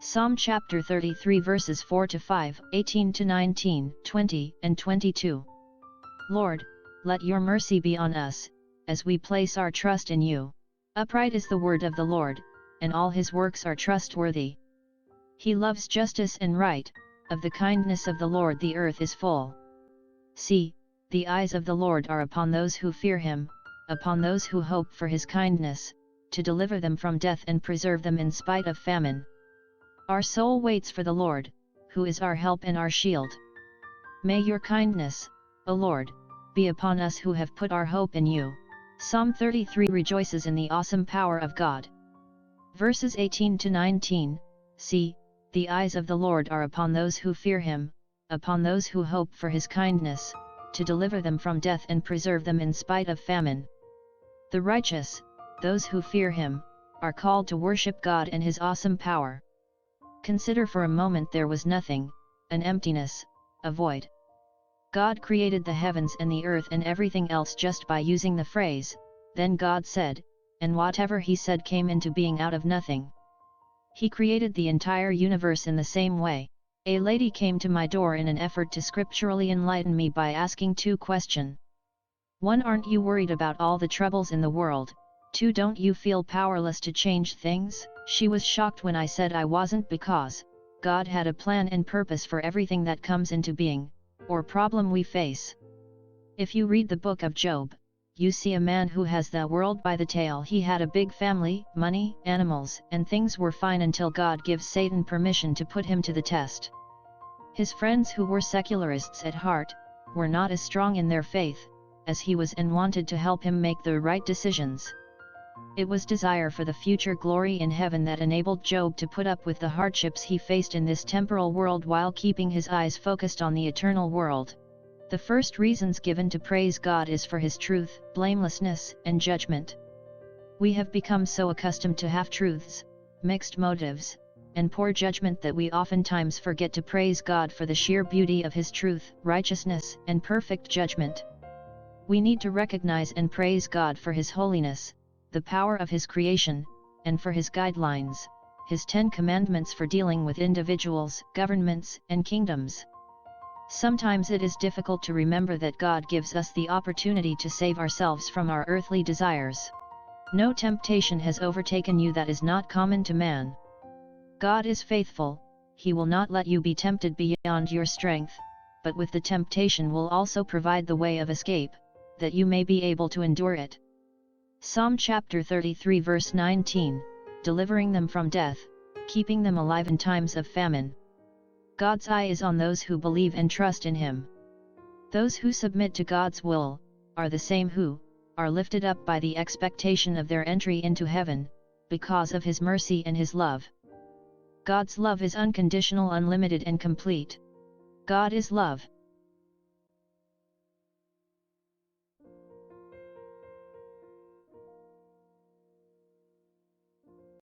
Psalm chapter 33 verses 4 to 5, 18 to 19, 20 and 22. Lord, let your mercy be on us, as we place our trust in you. Upright is the word of the Lord, and all his works are trustworthy. He loves justice and right, of the kindness of the Lord the earth is full. See, the eyes of the Lord are upon those who fear him, upon those who hope for his kindness, to deliver them from death and preserve them in spite of famine. Our soul waits for the Lord, who is our help and our shield. May your kindness, O Lord, be upon us who have put our hope in you. Psalm 33 rejoices in the awesome power of God. Verses 18 to 19, See, the eyes of the Lord are upon those who fear him, upon those who hope for his kindness, to deliver them from death and preserve them in spite of famine. The righteous, those who fear him, are called to worship God and his awesome power. Consider for a moment there was nothing, an emptiness, a void. God created the heavens and the earth and everything else just by using the phrase, "Then God said," and whatever he said came into being out of nothing. He created the entire universe in the same way. A lady came to my door in an effort to scripturally enlighten me by asking two questions. 1. Aren't you worried about all the troubles in the world? 2. Don't you feel powerless to change things? She was shocked when I said I wasn't, because God had a plan and purpose for everything that comes into being, or problem we face. If you read the book of Job, you see a man who has the world by the tail. He had a big family, money, animals, and things were fine until God gives Satan permission to put him to the test. His friends, who were secularists at heart, were not as strong in their faith as he was and wanted to help him make the right decisions. It was desire for the future glory in heaven that enabled Job to put up with the hardships he faced in this temporal world while keeping his eyes focused on the eternal world. The first reasons given to praise God is for his truth, blamelessness, and judgment. We have become so accustomed to half-truths, mixed motives, and poor judgment that we oftentimes forget to praise God for the sheer beauty of his truth, righteousness, and perfect judgment. We need to recognize and praise God for his holiness, the power of his creation, and for his guidelines, his 10 commandments for dealing with individuals, governments, and kingdoms. Sometimes it is difficult to remember that God gives us the opportunity to save ourselves from our earthly desires. No temptation has overtaken you that is not common to man. God is faithful, he will not let you be tempted beyond your strength, but with the temptation will also provide the way of escape, that you may be able to endure it. Psalm chapter 33 verse 19, delivering them from death, keeping them alive in times of famine. God's eye is on those who believe and trust in him. Those who submit to God's will, are the same who are lifted up by the expectation of their entry into heaven, because of his mercy and his love. God's love is unconditional, unlimited, and complete. God is love.